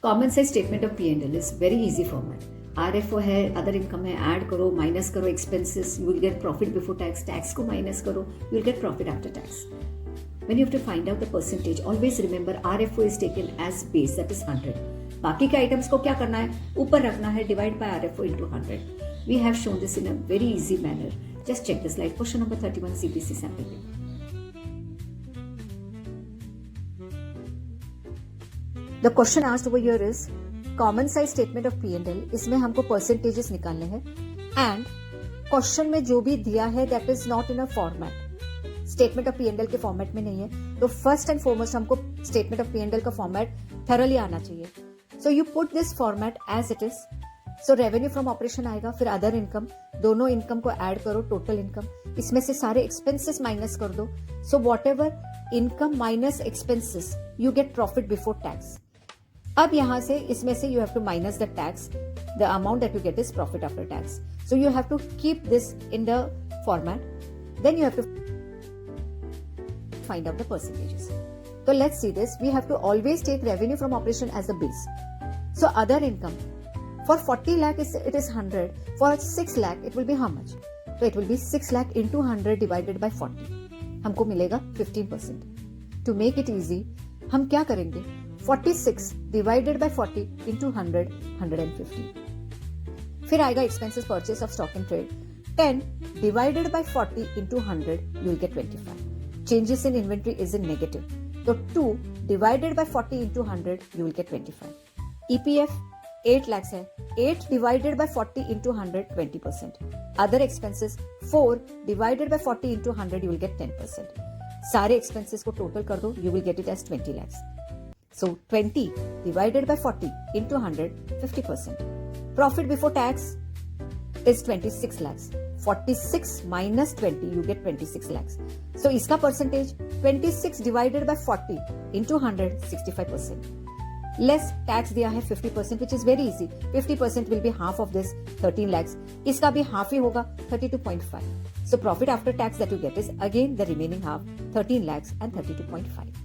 Common sense statement of P&L is very easy format. RFO है, other income है, add करो, minus करो expenses, you will get profit before tax, tax को minus करो, you will get profit after tax. When you have to find out the percentage, always remember RFO is taken as base, that is 100. बाकी के items को क्या करना है, ऊपर रखना है, divide by RFO into 100. We have shown this in a very easy manner. Just check the slide. Question number 31 CPC sample paper. The question asked over here is common size statement of P&L. इसमें हमको percentages निकालने हैं and question में जो भी दिया है that is not in a format. Statement of P&L के फॉर्मेट में नहीं है, तो फर्स्ट एंड फॉरमोस्ट हमको स्टेटमेंट ऑफ P&L का फॉर्मेट थरली आना चाहिए. So you put this format as it is. So revenue from operation आएगा, फिर अदर इनकम, दोनों इनकम को ऐड करो, टोटल इनकम, इसमें से सारे एक्सपेंसेस माइनस कर दो. So whatever income minus expenses you get profit before tax. अब यहां से इसमें से you have to minus the tax, the amount that you get is profit after tax. So you have to keep this in the format. Then you have to find out the percentages. So let's see this. We have to always take revenue from operation as a base. So other income for 40 lakh it is 100. For 6 lakh it will be how much? So it will be 6 lakh into 100 divided by 40. हमको मिलेगा 15%. To make it easy, हम क्या करेंगे? 46 divided by 40 into 100, 150. फिर आएगा expenses purchase of stock and trade. 10 divided by 40 into 100, you will get 25. Changes in inventory is in negative. So 2 divided by 40 into 100, you will get 25. EPF 8 lakhs है. 8 divided by 40 into 100, 20%. Other expenses 4 divided by 40 into 100, you will get 10%. सारे expenses को total कर दो, you will get it as 20 lakhs. So 20 divided by 40 into 100, 50%. Profit before tax is 26 lakhs. 46 minus 20, you get 26 lakhs. So इसका percentage 26 divided by 40 into 100, 65%. Less tax दिया है 50%, which is very easy. 50% will be half of this 13 lakhs. इसका भी half ही होगा 32.5. So profit after tax that you get is again the remaining half, 13 lakhs and 32.5.